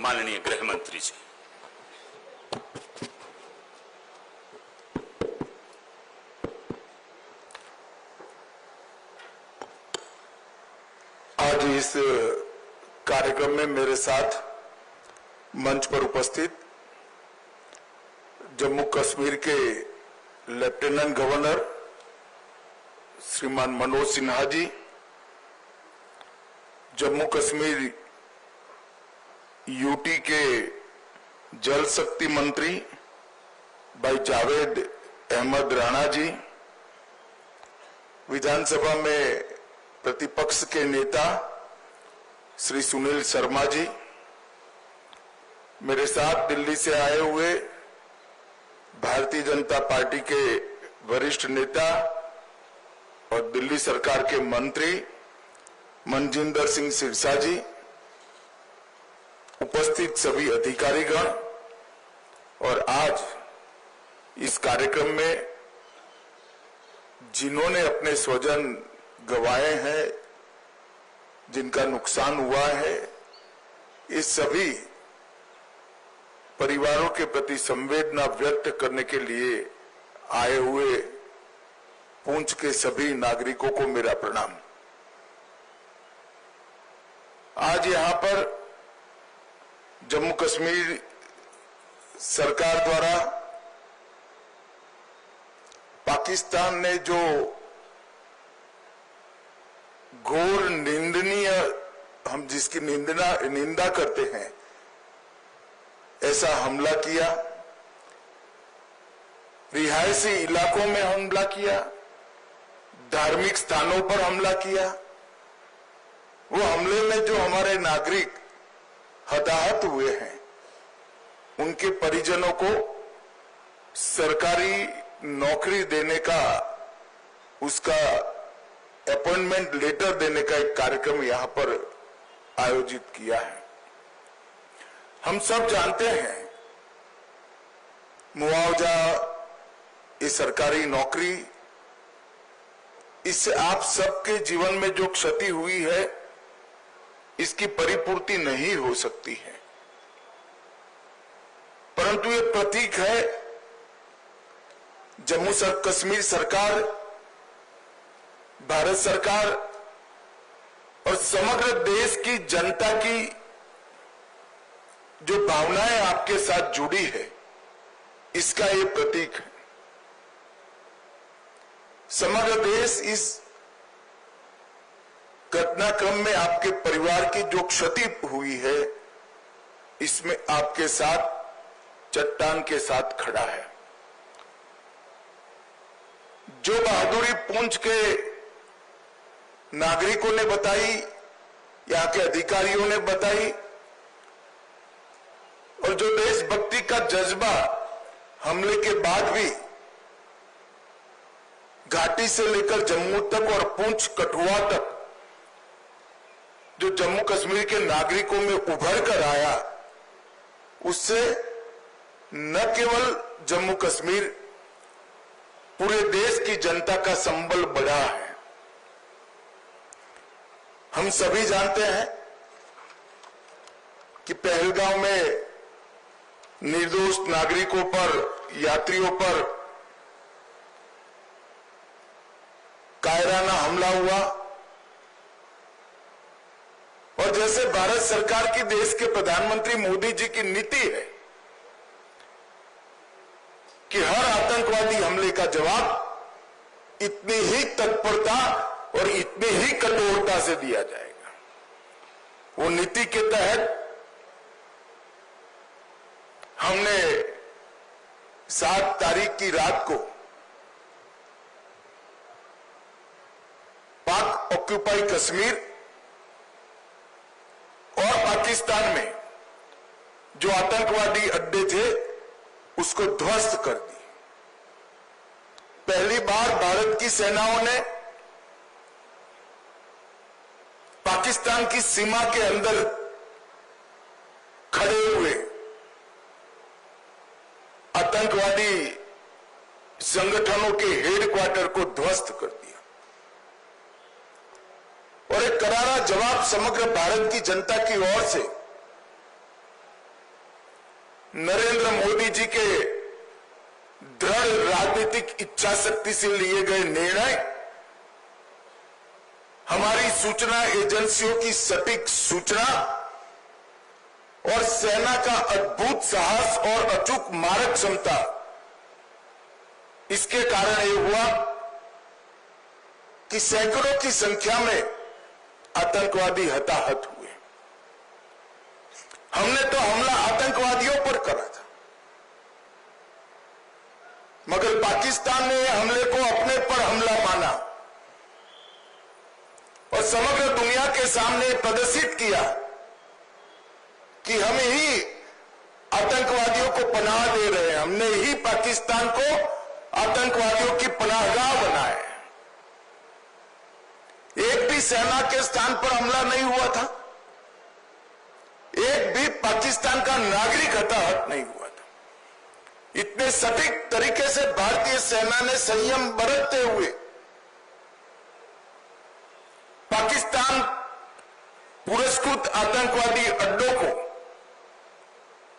माननीय गृह मंत्री जी। आज इस कार्यक्रम में मेरे साथ मंच पर उपस्थित जम्मू कश्मीर के लेफ्टिनेंट गवर्नर श्रीमान मनोज सिन्हा जी, जम्मू कश्मीर यूटी के जल शक्ति मंत्री भाई जावेद अहमद राणा जी, विधानसभा में प्रतिपक्ष के नेता श्री सुनील शर्मा जी, मेरे साथ दिल्ली से आए हुए भारतीय जनता पार्टी के वरिष्ठ नेता और दिल्ली सरकार के मंत्री मनजिंदर सिंह सिरसा जी, उपस्थित सभी अधिकारीगण और आज इस कार्यक्रम में जिन्होंने अपने स्वजन गंवाए हैं, जिनका नुकसान हुआ है, इस सभी परिवारों के प्रति संवेदना व्यक्त करने के लिए आए हुए पुंछ के सभी नागरिकों को मेरा प्रणाम। आज यहां पर जम्मू कश्मीर सरकार द्वारा पाकिस्तान ने जो घोर निंदनीय, हम जिसकी निंदा करते हैं, ऐसा हमला किया, रिहायशी इलाकों में हमला किया, धार्मिक स्थानों पर हमला किया। वो हमले में जो हमारे नागरिक हताहत हुए हैं, उनके परिजनों को सरकारी नौकरी देने का, उसका अपॉइंटमेंट लेटर देने का एक कार्यक्रम यहां पर आयोजित किया है। हम सब जानते हैं मुआवजा, ये सरकारी नौकरी, इससे आप सबके जीवन में जो क्षति हुई है, इसकी परिपूर्ति नहीं हो सकती है, परंतु ये प्रतीक है जम्मू कश्मीर सरकार, भारत सरकार और समग्र देश की जनता की जो भावनाएं आपके साथ जुड़ी है, इसका ये प्रतीक है। समग्र देश इस घटनाक्रम में आपके परिवार की जो क्षति हुई है, इसमें आपके साथ चट्टान के साथ खड़ा है। जो बहादुरी पुंछ के नागरिकों ने बताई, यहां के अधिकारियों ने बताई, और जो देशभक्ति का जज्बा हमले के बाद भी घाटी से लेकर जम्मू तक और पुंछ कठुआ तक जो जम्मू कश्मीर के नागरिकों में उभर कर आया, उससे न केवल जम्मू कश्मीर, पूरे देश की जनता का संबल बढ़ा है। हम सभी जानते हैं कि पहलगांव में निर्दोष नागरिकों पर, यात्रियों पर कायराना हमला हुआ, और जैसे भारत सरकार की, देश के प्रधानमंत्री मोदी जी की नीति है कि हर आतंकवादी हमले का जवाब इतनी ही तत्परता और इतनी ही कठोरता से दिया जाएगा। वो नीति के तहत हमने 7 तारीख की रात को पाक ऑक्यूपाई कश्मीर और पाकिस्तान में जो आतंकवादी अड्डे थे, उसको ध्वस्त कर दी। पहली बार भारत की सेनाओं ने पाकिस्तान की सीमा के अंदर खड़े हुए आतंकवादी संगठनों के हेडक्वार्टर को ध्वस्त कर दिया और एक करारा जवाब समग्र भारत की जनता की ओर से नरेंद्र मोदी जी के दृढ़ राजनीतिक इच्छा शक्ति से लिए गए निर्णय, हमारी सूचना एजेंसियों की सटीक सूचना और सेना का अद्भुत साहस और अचूक मारक क्षमता, इसके कारण यह हुआ कि सैकड़ों की संख्या में आतंकवादी हताहत हुए। हमने तो हमला आतंकवादियों पर करा था, मगर पाकिस्तान ने हमले को अपने पर हमला माना और समग्र दुनिया के सामने प्रदर्शित किया कि हम ही आतंकवादियों को पनाह दे रहे हैं, हमने ही पाकिस्तान को आतंकवादियों की पनाहगाह बनाया है। एक भी सेना के स्थान पर हमला नहीं हुआ था, एक भी पाकिस्तान का नागरिक हताहत नहीं हुआ था। इतने सटीक तरीके से भारतीय सेना ने संयम बरतते हुए पाकिस्तान पुरस्कृत आतंकवादी अड्डों को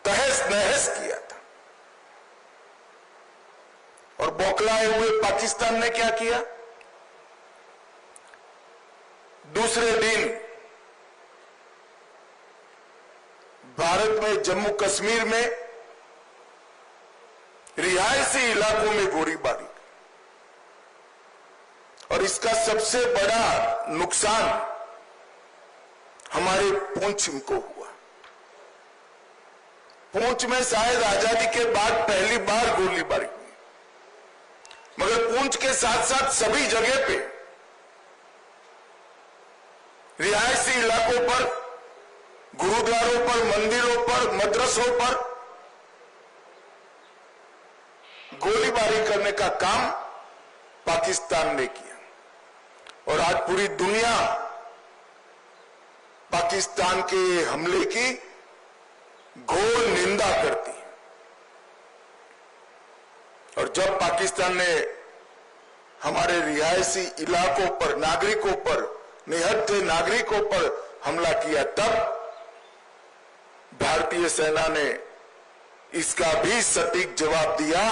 तहस नहस किया था। और बौखलाए हुए पाकिस्तान ने क्या किया? दूसरे दिन भारत में जम्मू कश्मीर में रिहायशी इलाकों में गोलीबारी, और इसका सबसे बड़ा नुकसान हमारे पुंछ को हुआ। पुंछ में शायद आजादी के बाद पहली बार गोलीबारी हुई, मगर पुंछ के साथ साथ सभी जगह पे रिहायशी इलाकों पर, गुरुद्वारों पर, मंदिरों पर, मदरसों पर गोलीबारी करने का काम पाकिस्तान ने किया। और आज पूरी दुनिया पाकिस्तान के हमले की घोर निंदा करती है। और जब पाकिस्तान ने हमारे रिहायशी इलाकों पर, नागरिकों पर, निहत्थे नागरिकों पर हमला किया, तब भारतीय सेना ने इसका भी सटीक जवाब दिया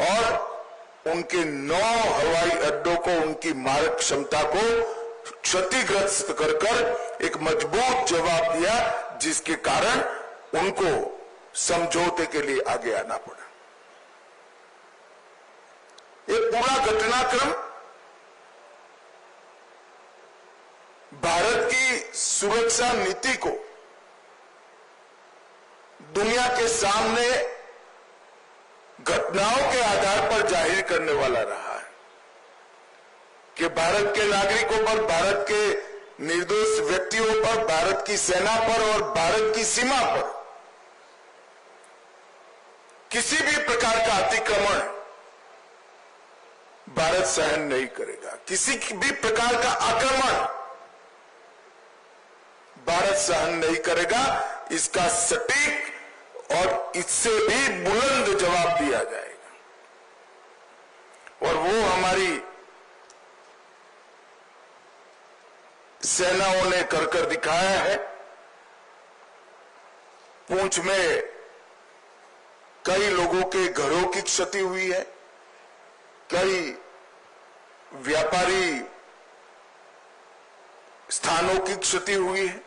और उनके 9 हवाई अड्डों को, उनकी मारक क्षमता को क्षतिग्रस्त कर कर एक मजबूत जवाब दिया, जिसके कारण उनको समझौते के लिए आगे आना पड़ा। ये पूरा घटनाक्रम भारत की सुरक्षा नीति को दुनिया के सामने घटनाओं के आधार पर जाहिर करने वाला रहा है कि भारत के नागरिकों पर, भारत के निर्दोष व्यक्तियों पर, भारत की सेना पर और भारत की सीमा पर किसी भी प्रकार का अतिक्रमण भारत सहन नहीं करेगा। किसी भी प्रकार का आक्रमण भारत सहन नहीं करेगा। इसका सटीक और इससे भी बुलंद जवाब दिया जाएगा। और वो हमारी सेनाओं ने कर दिखाया है। पुंछ में कई लोगों के घरों की क्षति हुई है, कई व्यापारी स्थानों की क्षति हुई है।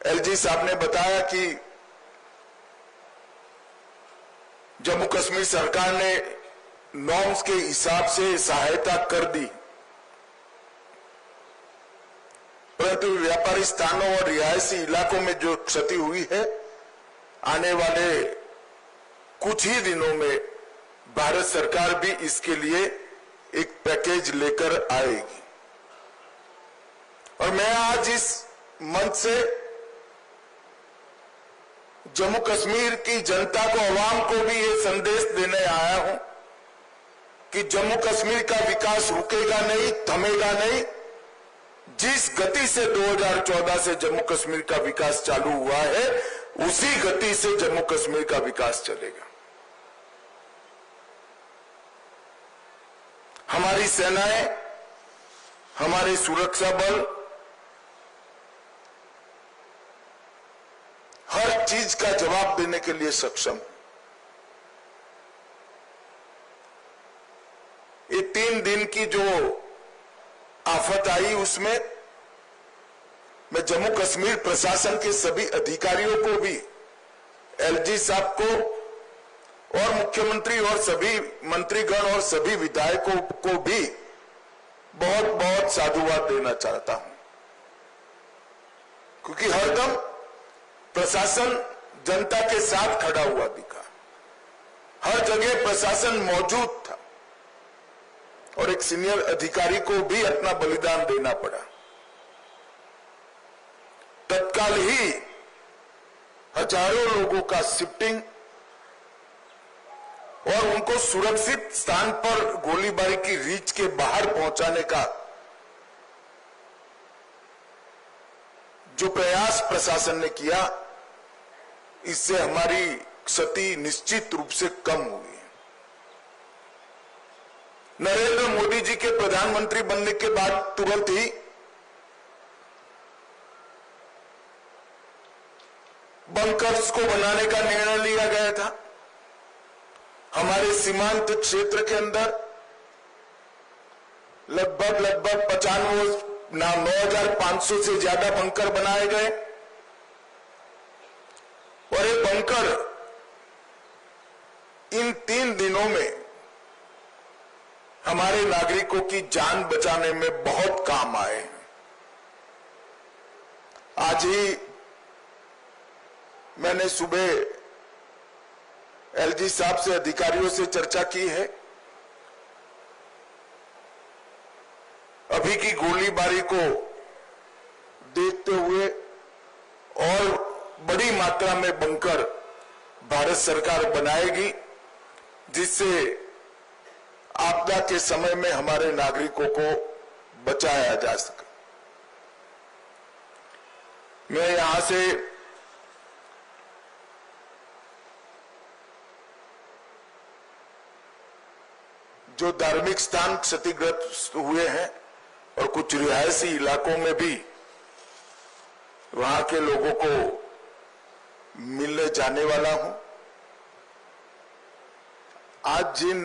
एलजी साहब ने बताया कि जम्मू कश्मीर सरकार ने नॉर्म्स के हिसाब से सहायता कर दी, परंतु व्यापारी स्थानों और रिहायशी इलाकों में जो क्षति हुई है, आने वाले कुछ ही दिनों में भारत सरकार भी इसके लिए एक पैकेज लेकर आएगी। और मैं आज इस मंच से जम्मू कश्मीर की जनता को, आवाम को भी ये संदेश देने आया हूं कि जम्मू कश्मीर का विकास रुकेगा नहीं, थमेगा नहीं। जिस गति से 2014 से जम्मू कश्मीर का विकास चालू हुआ है, उसी गति से जम्मू कश्मीर का विकास चलेगा। हमारी सेनाएं, हमारे सुरक्षा बल हर चीज का जवाब देने के लिए सक्षम हूं। ये 3 दिन की जो आफत आई उसमें मैं जम्मू कश्मीर प्रशासन के सभी अधिकारियों को भी, एलजी साहब को और मुख्यमंत्री और सभी मंत्रीगण और सभी विधायकों को भी बहुत बहुत साधुवाद देना चाहता हूं, क्योंकि हरदम प्रशासन जनता के साथ खड़ा हुआ दिखा। हर जगह प्रशासन मौजूद था और एक सीनियर अधिकारी को भी अपना बलिदान देना पड़ा। तत्काल ही हजारों लोगों का शिफ्टिंग और उनको सुरक्षित स्थान पर गोलीबारी की रीच के बाहर पहुंचाने का जो प्रयास प्रशासन ने किया, इससे हमारी क्षति निश्चित रूप से कम हुई। नरेंद्र मोदी जी के प्रधानमंत्री बनने के बाद तुरंत ही बंकर्स को बनाने का निर्णय लिया गया था। हमारे सीमांत क्षेत्र के अंदर लगभग 9,500 से ज्यादा बंकर बनाए गए और ये बंकर इन 3 दिनों में हमारे नागरिकों की जान बचाने में बहुत काम आए। आज ही मैंने सुबह एलजी साहब से, अधिकारियों से चर्चा की है। अभी की गोलीबारी को देखते हुए और बड़ी मात्रा में बंकर भारत सरकार बनाएगी, जिससे आपदा के समय में हमारे नागरिकों को बचाया जा सके। मैं यहां से जो धार्मिक स्थान क्षतिग्रस्त हुए हैं और कुछ रिहायशी इलाकों में भी वहां के लोगों को मिलने जाने वाला हूं। आज जिन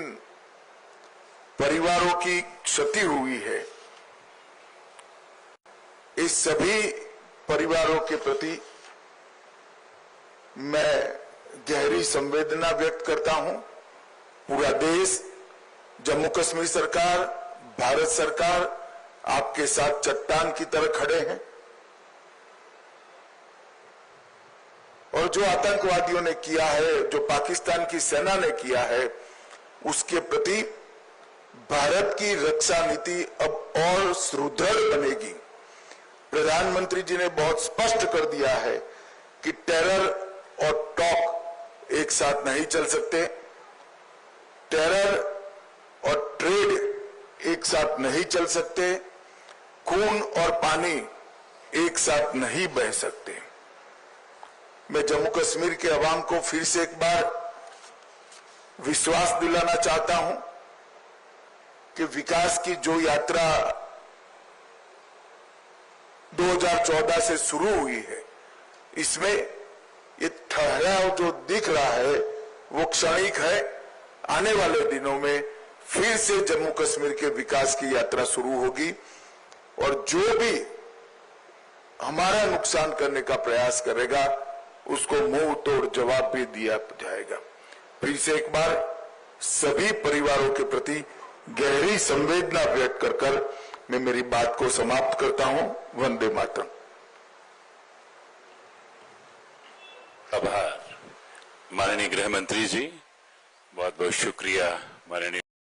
परिवारों की क्षति हुई है, इस सभी परिवारों के प्रति मैं गहरी संवेदना व्यक्त करता हूं। पूरा देश, जम्मू कश्मीर सरकार, भारत सरकार आपके साथ चट्टान की तरह खड़े हैं और जो आतंकवादियों ने किया है, जो पाकिस्तान की सेना ने किया है, उसके प्रति भारत की रक्षा नीति अब और सुदृढ़ बनेगी। प्रधानमंत्री जी ने बहुत स्पष्ट कर दिया है कि टेरर और टॉक एक साथ नहीं चल सकते, टेरर और ट्रेड एक साथ नहीं चल सकते, खून और पानी एक साथ नहीं बह सकते। मैं जम्मू कश्मीर के अवाम को फिर से एक बार विश्वास दिलाना चाहता हूं कि विकास की जो यात्रा 2014 से शुरू हुई है, इसमें ये ठहराव जो दिख रहा है वो क्षणिक है। आने वाले दिनों में फिर से जम्मू कश्मीर के विकास की यात्रा शुरू होगी और जो भी हमारा नुकसान करने का प्रयास करेगा उसको मुंह तोड़ जवाब भी दिया जाएगा। फिर से एक बार सभी परिवारों के प्रति गहरी संवेदना व्यक्त कर मैं मेरी बात को समाप्त करता हूं। वंदे मातरम। आभार माननीय गृह मंत्री जी, बहुत बहुत शुक्रिया माननीय